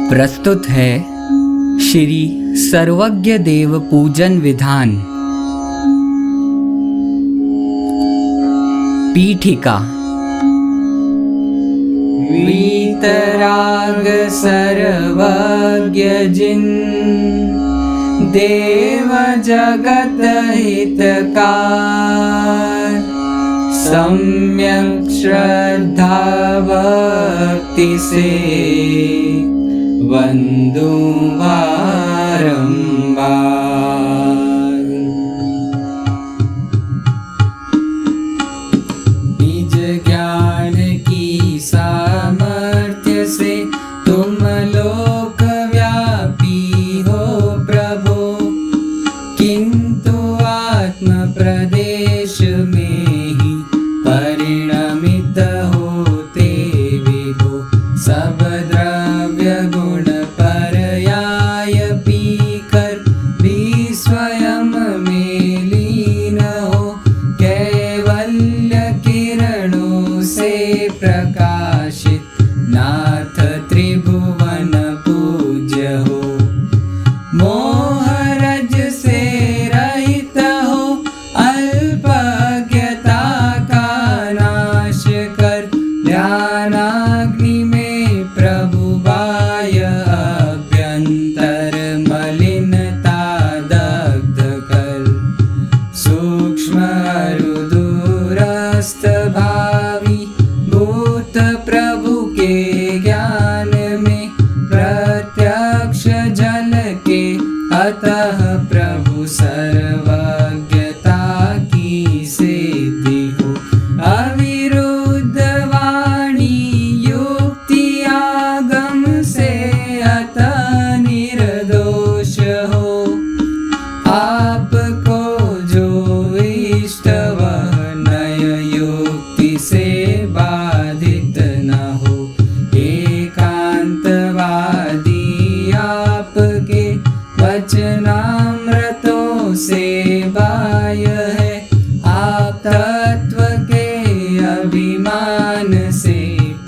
प्रस्तुत है श्री सर्वज्ञ देव पूजन विधान। पीठिका। वीतराग सर्वज्ञ जिन देव जगत हितकार, सम्यक श्रद्धा भक्ति से वंदू बारंबार। निज ज्ञान की सामर्थ्य से तुम लोक व्यापी हो प्रभु, किंतु आत्म प्रदेश में ही परिणमित होते विभो। सब द्रव्य गुण पर्याय पीकर भी स्वयं में लीन हो, कैवल्य किरणों से प्रकाशित नाथ त्रिभुवन पूज्य हो। मोहरज से रहित हो, अल्पज्ञता का नाश कर, ध्यानाग्नि में प्रभु बाह्य अभ्यंतर मलिनता दग्ध कर। सूक्ष्म दूरस्थ भावी भूत प्रभु के ज्ञान में प्रत्यक्ष झलके, अतः प्रभु सर्वज्ञता की सिद्धि हो। अविरुद्ध वाणी युक्ति आगम से अतः निर्दोष हो। आपको जो इष्ट वह नय युक्ति से बाधित न हो। एकांतवादी आपके वचनामृतों से बाह्य है, आप तत्व के अभिमान से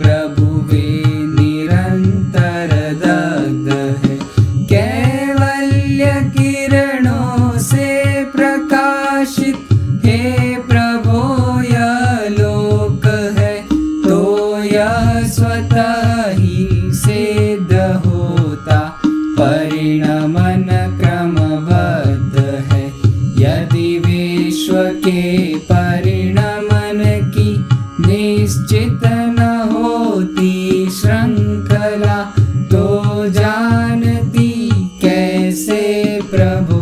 प्रभु वे निरंतर दग्ध है। कैवल्य किरणों से प्रकाशित हे प्रभो यह लोक है, तो यह स्वतः ही सिद्ध होता परिणमन क्रमबद्ध है। यदि विश्व के परिणमन की निश्चित न होती श्रृंखला, तो जानती कैसे प्रभु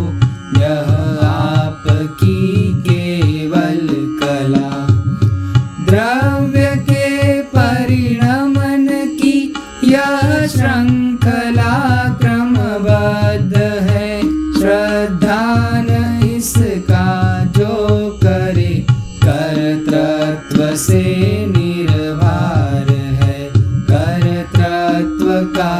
यह आपकी केवल कला। द्रव्य के परिणमन की यह श्रृंखला क्रमबद्ध है, श्रद्धान इसका जो करे कर्तृत्व से निर्भर है। कर्तृत्व का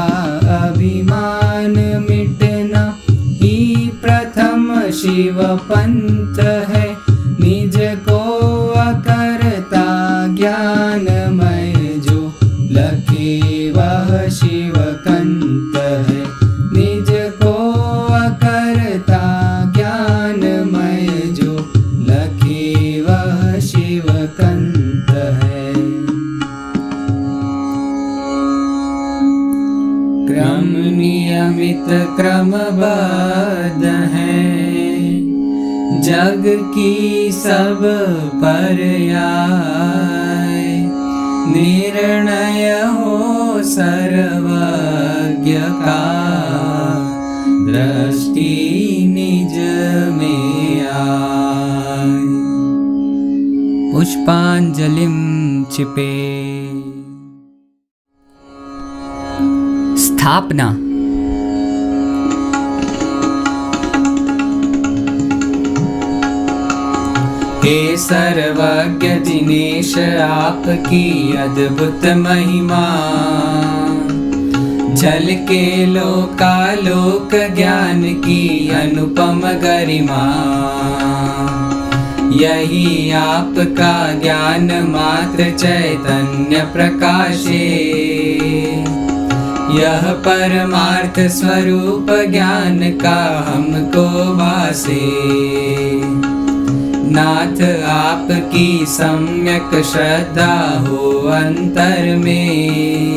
अभिमान मिटना ही प्रथम शिव पंथ है। निज को अकर्ता ज्ञानमय जो लखे वह शिव कंत है। निज को अकर्ता ज्ञानमय जो लखे वह शिव कंत है। क्रम नियमित क्रमबद्ध है, जग की सब पर्याय। निर्णय हो सर्वज्ञ का, दृष्टि निज में आए। पुष्पांजलिं क्षिपे। स्थापना। हे सर्वज्ञ दिनेश आपकी अद्भुत महिमा, झलके लोकालोक ज्ञान की अनुपम गरिमा। यही आपका ज्ञान मात्र चैतन्य प्रकाशे, यह परमार्थ स्वरूप ज्ञान का हमको भासे। नाथ आपकी सम्यक श्रद्धा हो अंतर में,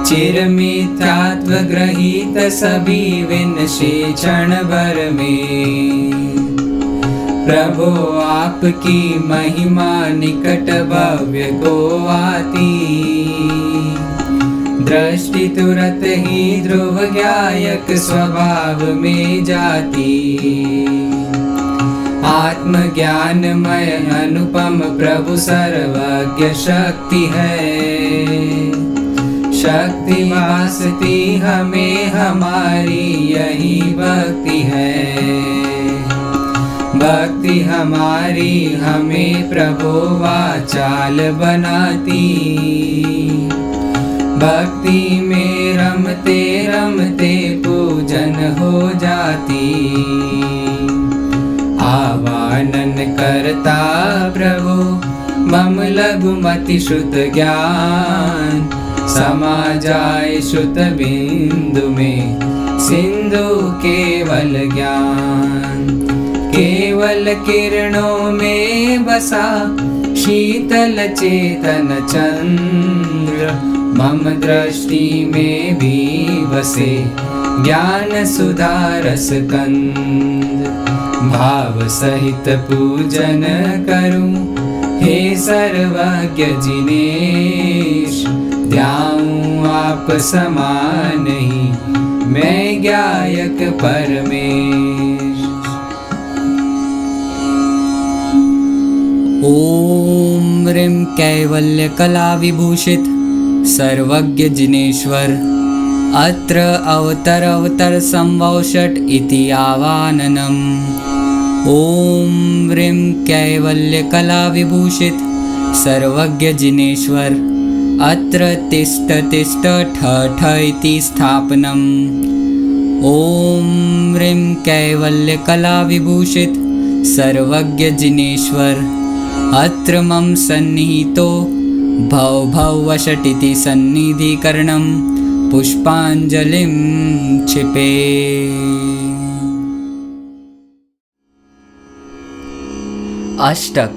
चिर मिथ्यात्व ग्रहित सभी विनशे क्षण भर में। प्रभु आपकी महिमा निकट भव्य को आती, दृष्टि तुरत ही ध्रुव गायक स्वभाव में जाती। आत्मज्ञानमय अनुपम प्रभु सर्वज्ञ शक्ति है। शक्ति वासती हमें हमारी यही भक्ति है। भक्ति हमारी हमें प्रभु वाचाल बनाती। भक्ति में रमते रमते पूजन हो जाती। आवाहन करता प्रभु मम लघुमति श्रुत ज्ञान, समा जाए श्रुत बिंदु में सिंधु केवल ज्ञान। केवल किरणों में बसा शीतल चेतन चंद्र, मम दृष्टि में भी बसे ज्ञान सुधा रस कंद। भाव सहित पूजन करूं हे सर्वज्ञ जिनेश, ध्याऊं आप समान ही मैं गायक परमेश। ओम ह्रीं कैवल्य कला विभूषित सर्वज्ञ जिनेश्वर, अत्र अवतर संवौषट इति आवाहनम्। ओम ह्रीं कैवल्य कला विभूषित सर्वज्ञ जिनेश्वर, अत्र तिष्ठ तिष्ठ ठ ठ इति स्थापनम्। ओम ह्रीं कैवल्य कला विभूषित सर्वज्ञ जिनेश्वर, अत्र मम सन्निहितो भव भव वषटिति सन्निधिकरणं पुष्पांजलिं क्षिपे। अष्टक।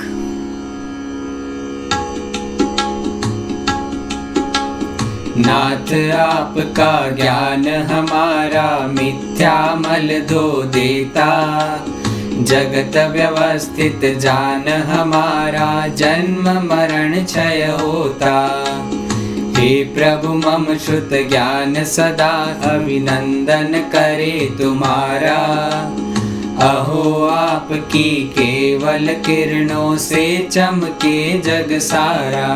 नाथ आपका ज्ञान हमारा मिथ्या मल धो देता, जगत व्यवस्थित जान हमारा जन्म मरण क्षय होता। हे प्रभु मम श्रुत ज्ञान सदा अभिनंदन करे तुम्हारा। अहो आपकी केवल किरणों से चमके जग सारा।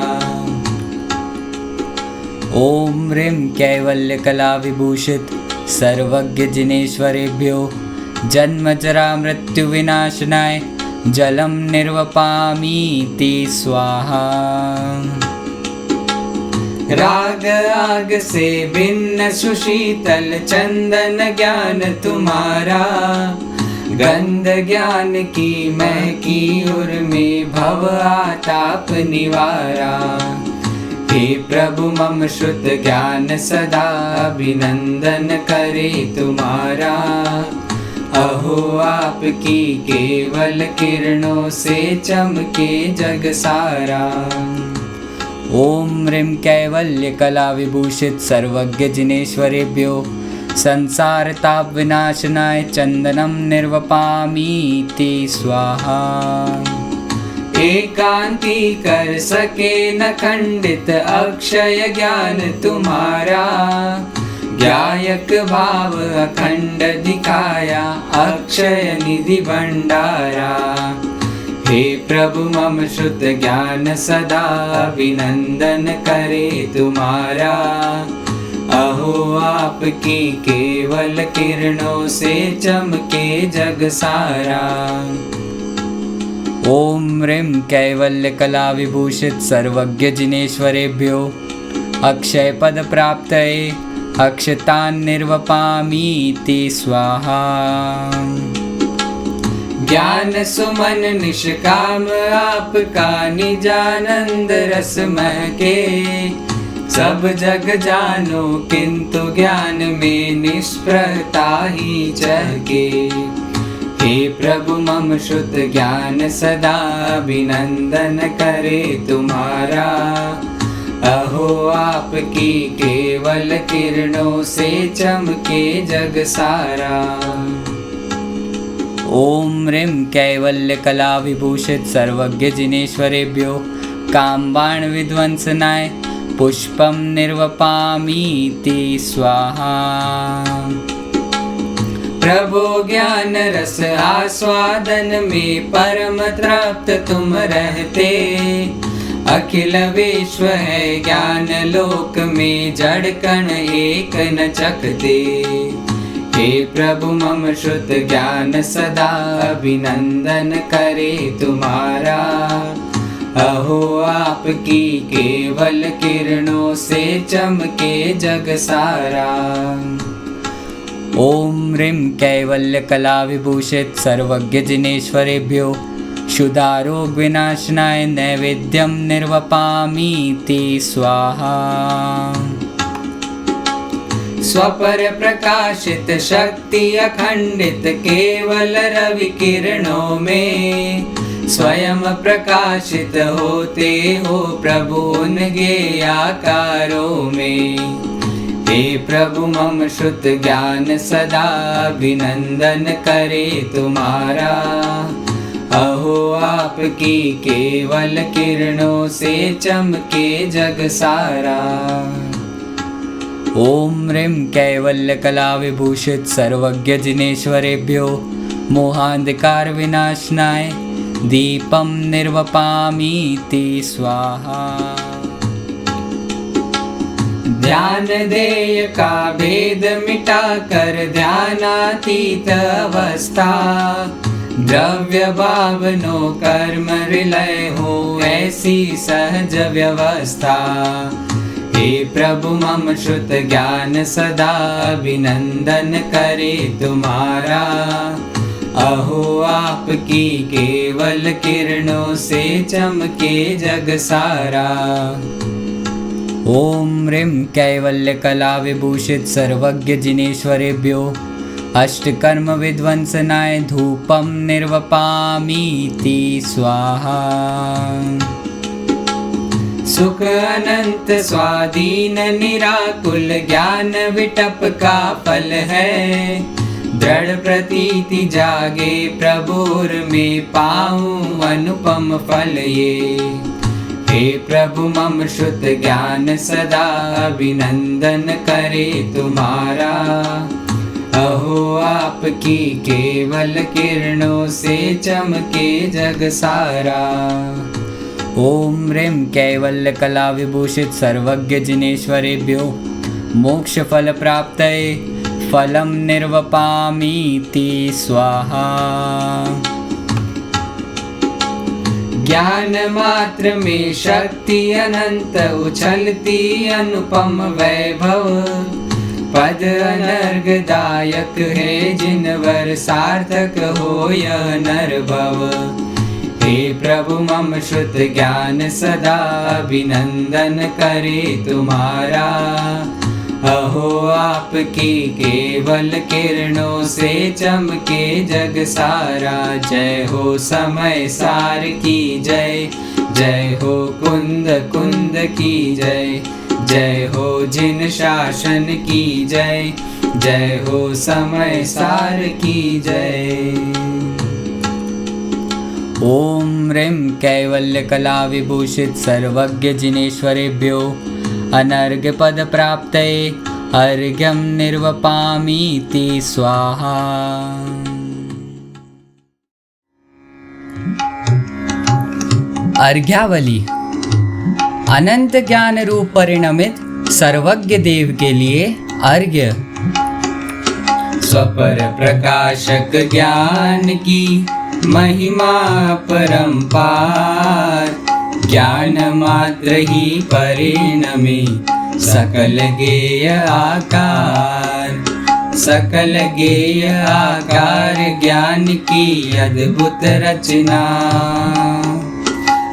ओम ह्रीं कैवल्य कला विभूषित सर्वज्ञ जिनेश्वरेभ्यो जन्म जरा मृत्यु विनाशनाय जलम निर्वपामीति स्वाहा। राग आग से भिन्न सुशीतल चंदन ज्ञान तुम्हारा, गंध ज्ञान की महकी उर में भव आताप निवारा। हे प्रभु मम श्रुत ज्ञान सदा अभिनंदन करे तुम्हारा। अहो आपकी केवल किरणों से चमके जग सारा। ओम ह्रीं कैवल्य कला विभूषित सर्वज्ञ जिनेश्वरेभ्यो संसार ताप विनाशनाय चंदनम निर्वपामीति स्वाहा। एकांती कर सके न खंडित अक्षय ज्ञान तुम्हारा, गायक भाव अखंड दिखाया अक्षय निधि भंडारा। हे प्रभु मम श्रुत ज्ञान सदा अभिनंदन करे तुम्हारा। अहो आपकी केवल किरणों से चमके जग सारा। ओम ह्रीं कैवल्य कला विभूषित सर्वज्ञ जिनेश्वरेभ्यो अक्षय पद प्राप्तये अक्षतान् निर्वपामीति स्वाहा। ज्ञान सुमन निष्काम आपका निजानंद रस महके, सब जग जानो किंतु ज्ञान में निष्प्रता ही चहके। हे प्रभु मम श्रुत ज्ञान सदा अभिनंदन करे तुम्हारा। अहो आपकी केवल किरणों से चमके जग सारा। ओम ह्रीं कैवल्य कला विभूषित सर्वज्ञ जिनेश्वरेभ्यो कामबाण विध्वंसनाय पुष्पम निर्वपामीति स्वाहा। प्रभो ज्ञान रस आस्वादन में परम तृप्त तुम रहते। अखिल विश्व है ज्ञान लोक में जड़ कण एक न चखते। हे प्रभु मम श्रुत ज्ञान सदा अभिनंदन करे तुम्हारा। अहो आपकी केवल किरणों से चमके जग सारा। ओम ह्रीं कैवल्य कला विभूषित सर्वज्ञ जिनेश्वरेभ्यो क्षुधारोग विनाशनाय नैवेद्यम निर्वपामीति स्वाहा। स्वपर प्रकाशित शक्ति अखंडित केवल रवि किरणों में स्वयं प्रकाशित होते हो प्रभु उनके आकारों में। हे प्रभु मम श्रुत ज्ञान सदा अभिनंदन करे तुम्हारा। अहो आपकी केवल किरणों से चमके जग सारा। ओम ह्रीं कैवल्य कला विभूषित सर्वज्ञ जिनेश्वरेभ्यो मोहांधकार विनाशनाय दीपम निर्वपामीति स्वाहा। ध्यान देय का भेद मिटा कर ध्यानातीत अवस्था। द्रव्य भावनो कर्म विलय हो ऐसी सहज व्यवस्था। हे प्रभु मम श्रुत ज्ञान सदा अभिनंदन करे तुम्हारा। अहो आपकी केवल किरणों से चमके जग सारा। ओम ह्रीं कैवल्य कला विभूषित सर्वज्ञ जिनेश्वरेभ्यो अष्टकर्म विध्वंसनाय धूपम निर्वपामीति स्वाहा। सुख अनंत स्वाधीन निराकुल ज्ञान विटप का फल है। दृढ़ प्रतीति जागे प्रभुर में पाऊं अनुपम फल ये। हे प्रभु मम श्रुत ज्ञान सदा अभिनंदन करे तुम्हारा। अहो आपकी केवल किरणों से चमके जग सारा। ओम ह्रीं कैवल्य कला विभूषित सर्वज्ञ जिनेश्वरेभ्यो मोक्ष फल प्राप्तये फलम निर्वपामीति स्वाहा। ज्ञान मात्र में शक्ति अनंत उछलती अनुपम वैभव। पद अनर्घदायक है जिनवर सार्थक हो यह नरभव। हे प्रभु मम श्रुत ज्ञान सदा अभिनंदन करे तुम्हारा। अहो आपकी केवल किरणों से चमके जग सारा। जय हो समय सार की जय। जय हो कुंद कुंद की जय। जय हो जिन शासन की जय। जय हो समय सार की जय। ओम ह्रीं कैवल्य कला विभूषित सर्वज्ञ जिनेश्वरेभ्यो अनर्घ्य पद प्राप्तये अर्घ्यम निर्वपामीति स्वाहा। अर्घ्यावली अनंत ज्ञान रूप परिणमित सर्वज्ञ देव के लिए अर्घ्य। स्वपर प्रकाशक ज्ञान की महिमा परंपार। ज्ञान मात्र ही परिणमी सकल गेय आकार। सकल गेय आकार ज्ञान की अद्भुत रचना।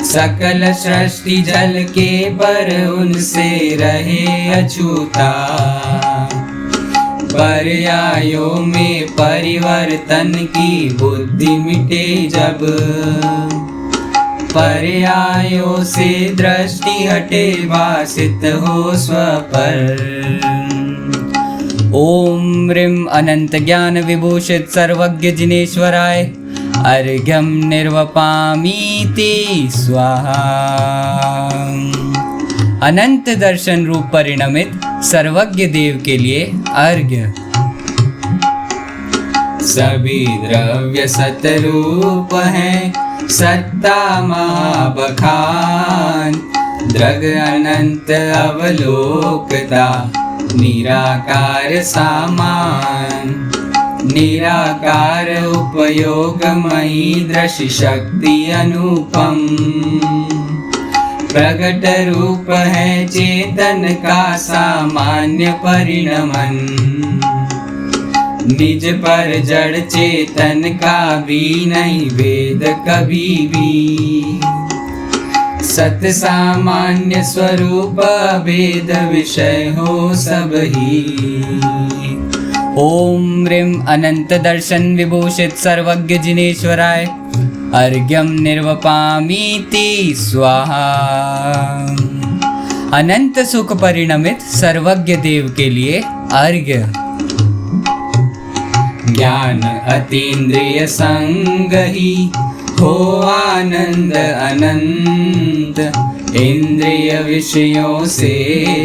सकल सृष्टि जल के पर उनसे रहे अछूता। पर्यायों में परिवर्तन की बुद्धि मिटे जब, पर्यायों से दृष्टि हटे वासित हो स्व पर। ओम ह्रीं अनंत ज्ञान विभूषित सर्वज्ञ जिनेश्वराय अर्घ्यं निर्वपामीति स्वाहा। अनंत दर्शन रूप परिणमित सर्वज्ञ देव के लिए अर्घ्य। सभी द्रव्य सतरूप हैं, सत्ता महाबखान। दृग अनंत अवलोकता, निराकार सामान। निराकार उपयोगमयी दृश्य शक्ति अनुपम। प्रगट रूप है चेतन का सामान्य परिणमन। निज पर जड़ चेतन का भी नहीं भेद कभी भी। सत सामान्य स्वरूप भेद विषय हो सब ही। ओम ह्रीं अनंत दर्शन विभूषित सर्वज्ञ जिनेश्वराय अर्घ्यं निर्वपामीति स्वाहा। अनंत सुख परिणमित सर्वज्ञ देव के लिए अर्घ्य। ज्ञान अतीन्द्रिय संग ही हो आनंद अनंत। इंद्रिय विषयों से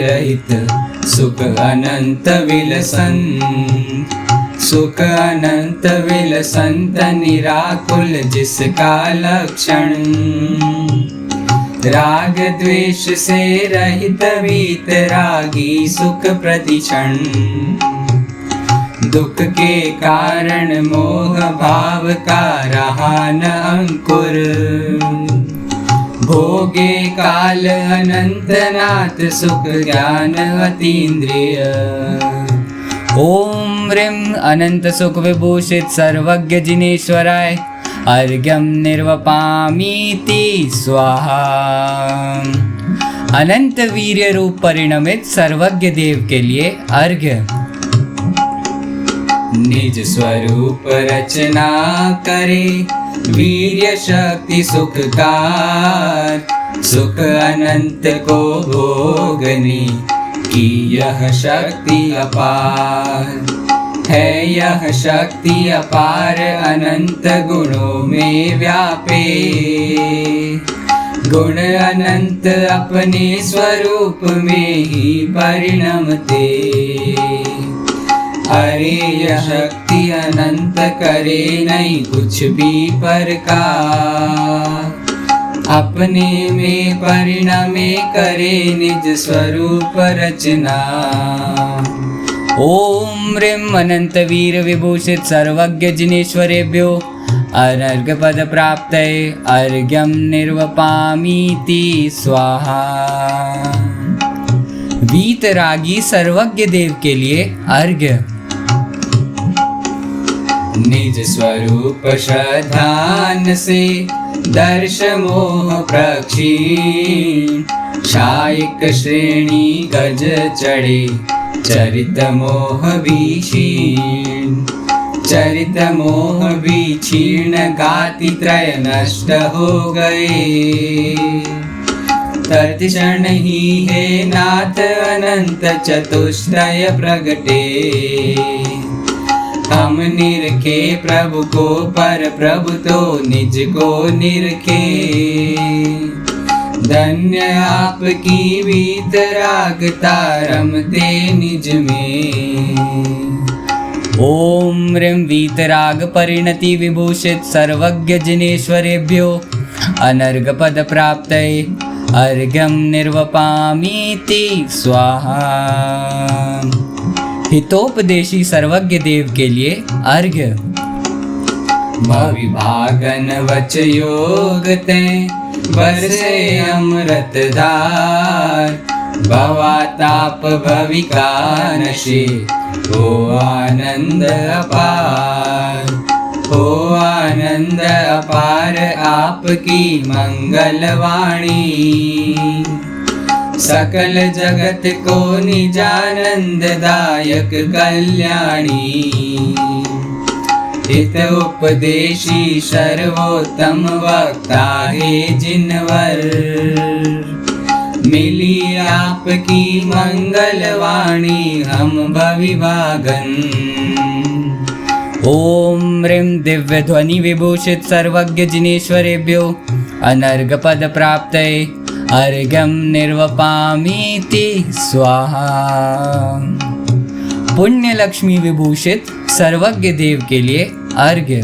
रहित सुख अनंत विलसन। सुख अनंत विलसंत निराकुल जिसका लक्षण। राग द्वेष से रहित वीतरागी सुख प्रतिक्षण। दुख के कारण मोह भाव का रहा न अंकुर। भोगे काल अनंत नाथ सुख ज्ञान अतीन्द्रिय। ओम ह्रीं अनंत सुख विभूषित सर्वज्ञ जिनेश्वराय अर्घ्यं निर्वपामीति स्वाहा। अनंत वीर्य रूप परिणमित सर्वज्ञ देव के लिए अर्घ्य। निज स्वरूप रचना करे वीर्य शक्ति सुखकार। सुख अनंत को भोगने की यह शक्ति अपार है। यह शक्ति अपार अनंत गुणों में व्यापे। गुण अनंत अपने स्वरूप में ही परिणमते। अरे यह शक्ति अनंत करे नहीं कुछ भी पर का। अपने में परिणमे करे निज स्वरूप रचना। ओम ह्रीं अनंत वीर विभूषित सर्वज्ञ जिनेश्वरेभ्यो अनर्घ्य पद प्राप्तये अर्घ्यं निर्वपामीति स्वाहा। वीतरागी सर्वज्ञ देव के लिए अर्घ्य। निज स्वरूप श्रद्धान से दर्श मोह प्रक्षीण। शायिक श्रेणी गज चढ़े चरित मोह भी क्षीण। चरित मोह भी क्षीण गाति त्रय नष्ट हो गए। तत्क्षण ही है नाथ अनंत चतुष्टय प्रगटे। हम निरखे प्रभु को पर प्रभु तो निज को निरखे। धन्य आपकी वीतरागता रमते निज में। ओम ह्रीं वीतराग परिणति विभूषित सर्वज्ञ जिनेश्वरेभ्यो अनर्घ्य पद प्राप्तये अर्घ्यं निर्वपामीति स्वाहा। हितोपदेशी सर्वज्ञ देव के लिए अर्घ्य। भविभागन वच योग ते बरसे अमृत धार। भवाताप भविका नशे हो आनंद अपार। हो आनंद अपार आपकी मंगलवाणी, सकल जगत को निजानंददायक कल्याणी। हित उपदेशी सर्वोत्तम वक्ता है जिनवर, मिली आपकी मंगलवाणी हम भविभागन। ओम ह्रीं दिव्य ध्वनि विभूषित सर्वज्ञ जिनेश्वरेभ्यो अनर्घ पद प्राप्तये अर्घ्यं निर्वपामीति स्वाहा। पुण्य लक्ष्मी विभूषित सर्वज्ञ देव के लिए अर्घ्य।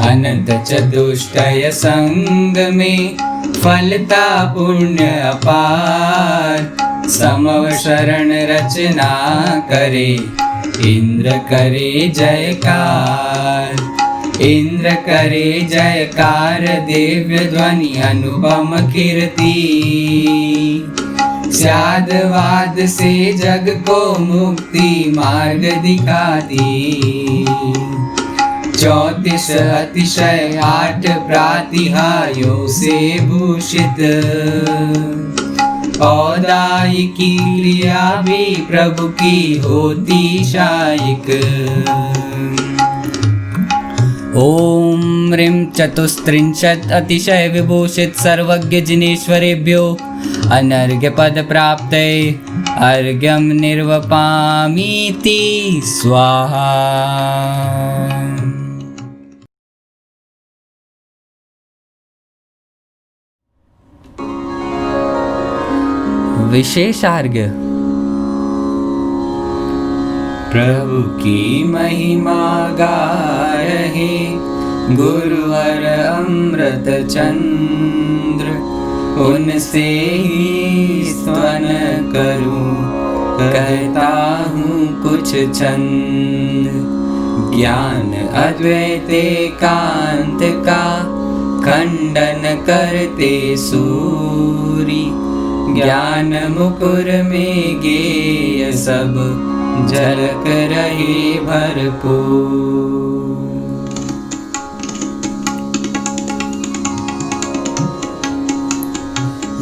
अनंत चतुष्टय संग में फलता पुण्य अपार, समव शरण रचना करे इंद्र करे जयकार। इंद्र करे जयकार दिव्य ध्वनि अनुपम कीर्ति, स्यादवाद से जग को मुक्ति मार्ग दिखाती। 34 अतिशय 8 प्रातिहार्यों से भूषित, औदाई की क्रिया भी प्रभु की होती शायिक। ओम ह्रीं चतुस्त्रिंशत् अतिशय विभूषित सर्वज्ञ जिनेश्वरेभ्यो अनर्घ्य पद प्राप्तये अर्घ्यं निर्वपामीति स्वाहा। विशेषार्घ्य। प्रभु की महिमा गा रहे गुरुवर अमृत चंद्र, उनसे ही स्तवन करूं कहता हूँ कुछ चंद। ज्ञान अद्वैत एकांत का खंडन करते सूरी, ज्ञान मुकुर में गेय सब झलक रहे भरपूर।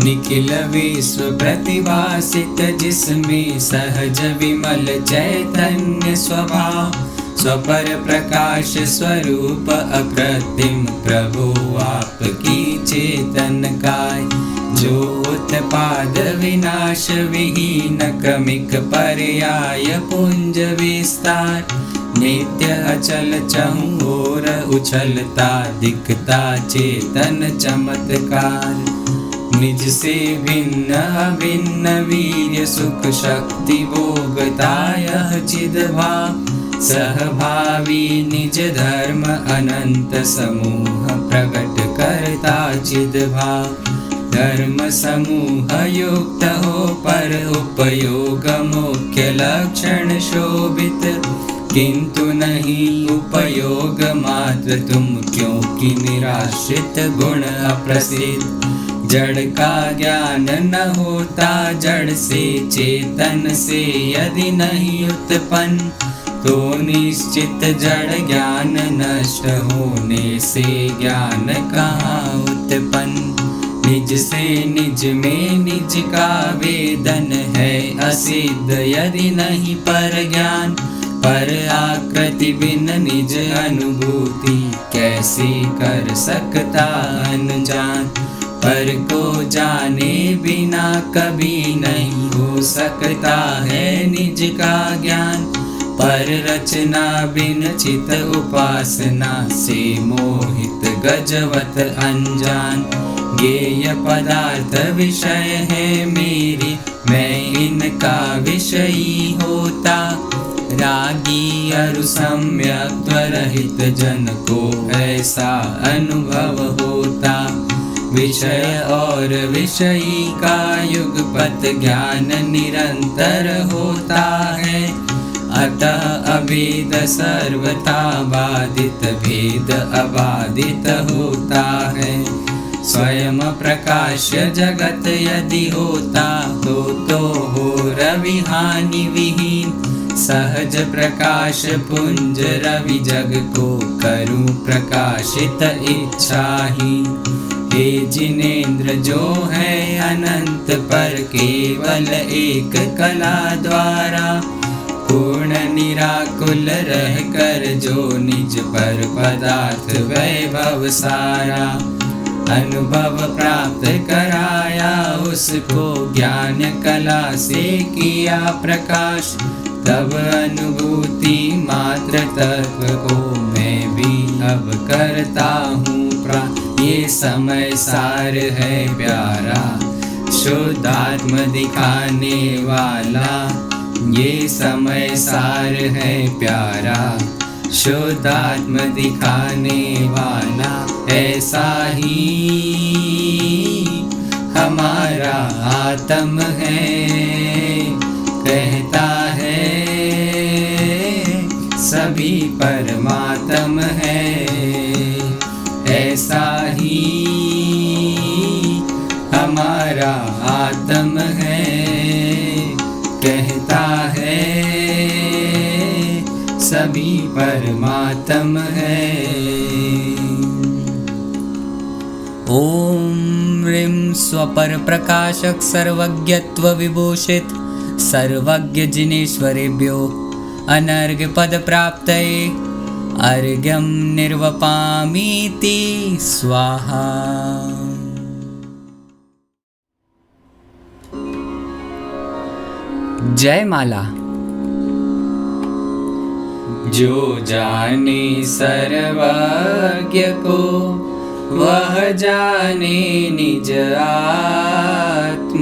निखिल विश्व प्रतिभासित जिसमें सहज विमल चैतन्य स्वभाव, स्वपर प्रकाश स्वरूप अप्रतिम प्रभु आपकी चेतन काय। जो उत्पाद विनाश विहीन क्रमिक पर्याय पुंज विस्तार, नित्य अचल चहुओर उछलता दिखता चेतन चमत्कार। निज से भिन्न अभिन्न वीर्य सुख शक्ति भोगता यह चिद भाव, सहभावी निज धर्म अनंत समूह प्रकट करता चिद भाव। धर्म समूह युक्त हो पर उपयोग मुख्य लक्षण शोभित, किंतु नहीं उपयोग मात्र तुम क्योंकि निराश्रित गुण अप्रसिद्ध। जड़ का ज्ञान न होता जड़ से चेतन से यदि नहीं उत्पन्न, तो निश्चित जड़ ज्ञान नष्ट होने से ज्ञान कहाँ उत्पन्न। निज से निज में निज का वेदन है असिद्ध यदि नहीं पर ज्ञान। पर आकृति बिन निज अनुभूति कैसे कर सकता अनजान। पर को जाने बिना कभी नहीं हो सकता है निज का ज्ञान। पर रचना बिन चित उपासना से मोहित गजवत अनजान। ज्ञेय पदार्थ विषय है मेरी मैं इनका विषयी होता। रागी अरु सम्यक त्वरहित जन को ऐसा अनुभव होता। विषय और विषयी का युगपत ज्ञान निरंतर होता है। अतः अभेद सर्वथा बाधित भेद अबाधित होता है। स्वयं प्रकाश जगत यदि होता तो हो रवि हानि विहीन। सहज प्रकाश पुंज रवि जग को करूं प्रकाशित इच्छा ही। हे जिनेंद्र जो है अनंत पर केवल एक कला द्वारा, पूर्ण निराकुल रह कर जो निज पर पदार्थ वैभव सारा, अनुभव प्राप्त कराया उसको ज्ञान कला से किया प्रकाश। तब अनुभूति मात्र तत्व को मैं भी अब करता हूँ प्राप्त। ये समय सार है प्यारा, शुद्धात्म दिखाने वाला। ये समय सार है प्यारा, शुद्धात्म दिखाने वाला। ऐसा ही हमारा आत्म है, कहता है सभी परमात्म है। ऐसा ही हमारा आत्म है, कहता है सभी परमात्म है। ओम ह्रीं स्वपर प्रकाशक सर्वज्ञत्व विभूषित सर्वज्ञ जिनेश्वरेभ्यो अनर्घ्य पद प्राप्तये अर्घ्यं निर्वपामीति स्वाहा। जय माला। जो जाने सर्वज्ञ को वह जाने निज आत्म,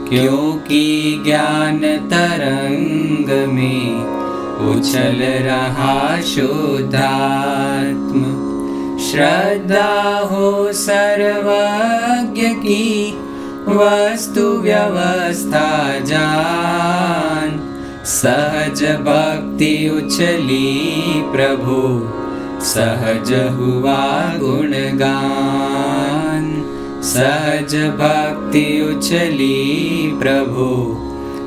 क्योंकि ज्ञान तरंग में उछल रहा शुद्धात्म। श्रद्धा हो सर्वज्ञ की वस्तु व्यवस्था जान, सहज भक्ति उछली प्रभु सहज हुआ गुणगान। सहज भक्ति उछली प्रभु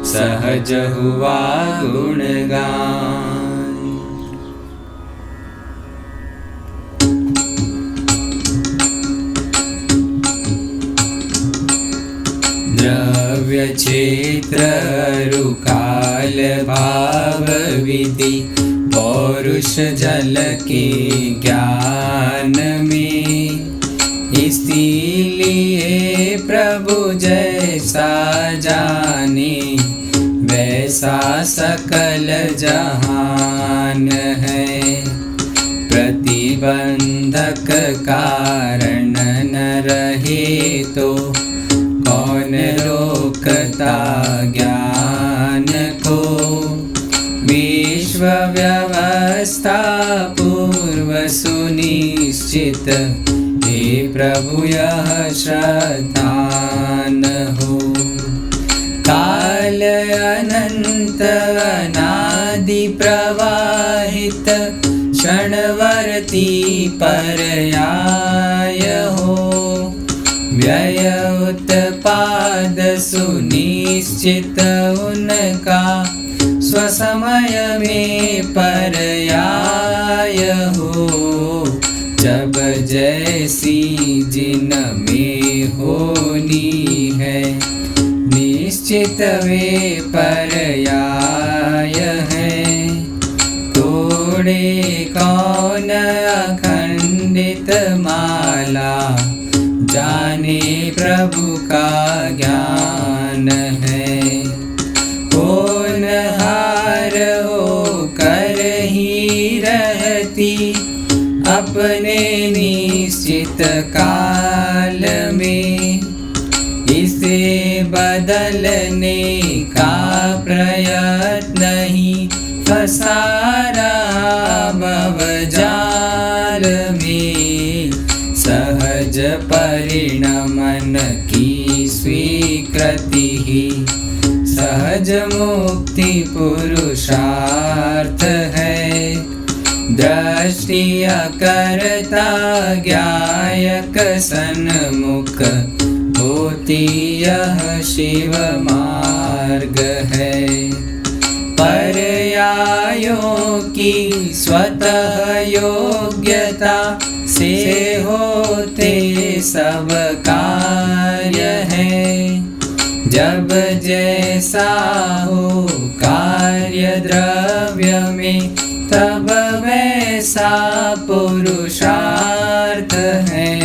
सहज हुआ गुणगान। द्रव्य क्षेत्र रुकाल भाव विधि पौरुष जल के ज्ञान में, इसीलिए प्रभु जैसा जाने वैसा सकल जहान है। प्रतिबंधक कारण न रहे तो कौन रोकता ज्ञान को। विश्व व्यवस्था पूर्व सुनिश्चित, हे प्रभु यह श्रद्धा न हो। काल अनंत अनादि प्रवाहित, क्षणवर्ती पर्याय हो। व्यय उत्पाद सुनिश्चित उनका, स्वसमय में पर्याय हो। जब जैसी जिन में होनी है, निश्चित वे पर्याय है। तोड़े कौन अखंडित माला, जाने प्रभु का ज्ञान है। कौन हार हो कर ही रहती, अपने निश्चित काल में। इसे बदलने का प्रयत्न ही फंसा रहा भवजाल में। सहज परिणमन की स्वीकृति ही सहज मुक्ति पुरुषार्थ है। दृष्टि करता ज्ञायक सन्मुख, होती यह शिव मार्ग है। पर्याय की स्वतः योग्यता से होते सब कार्य है। जब जैसा हो कार्य द्रव्य में तब वैसा पुरुषार्थ है।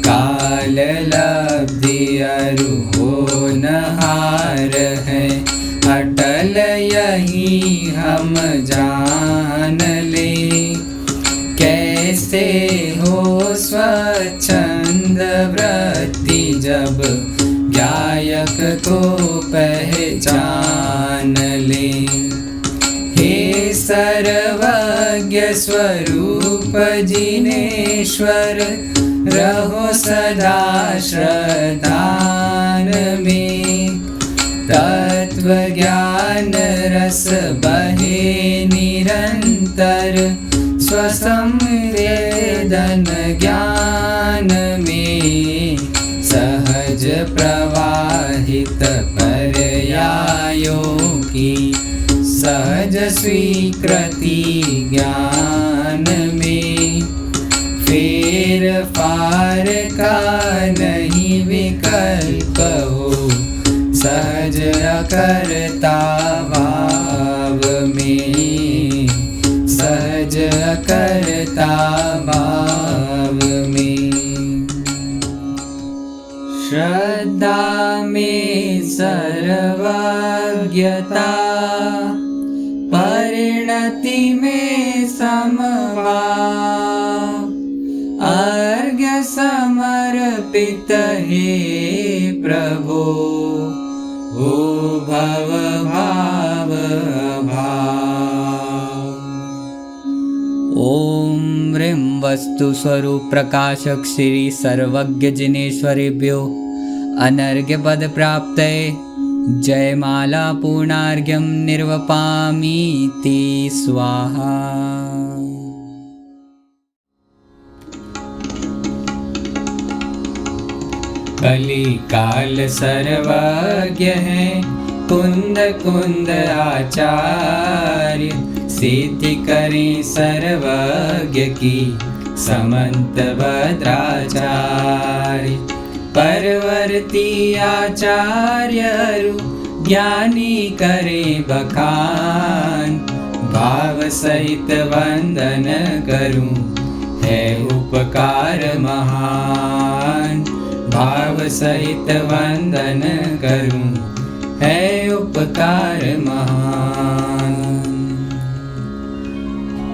काल लब्धि अरु होनहार है, अटल यही हम जान ले। कैसे हो स्वच्छंद वृत्ति जब गायक को पहचान ले। हे सर्वज्ञ स्वरूप जिनेश्वर, रहो सदा श्रद्धान में। तत्व ज्ञान रस बहे निरंतर, स्वसंवेदन ज्ञान में। सहज प्रवाहित पर्यायों की सहज स्वीकृति ज्ञान में। फेर फार का नहीं विकल्प हो, सहज अकर्ता भाव में। सहज अकर्ता भाव में। श्रद्धा में सर्वज्ञता, परिणति में समभाव। अर्घ्य समर्पित हे प्रभो, हो भव भाव भाव। ओम ह्रीं वस्तु स्वरूप प्रकाशक श्री सर्वज्ञ जिनेश्वरेभ्यो अनर्घ्य पद प्राप्तये जयमाला पूर्णार्घ्यं निर्वपामीति स्वाहा। कली काल सर्वज्ञ है, कुंद कुंद आचार्य। सिद्धि करें सर्वज्ञ की समंत भद्राचार्य। परवर्ती आचार्य ज्ञानी करे बखान। भाव सहित वंदन करूं है उपकार महान। भाव सहित वंदन करूं है उपकार महान।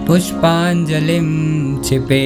पुष्पांजलिं क्षिपे।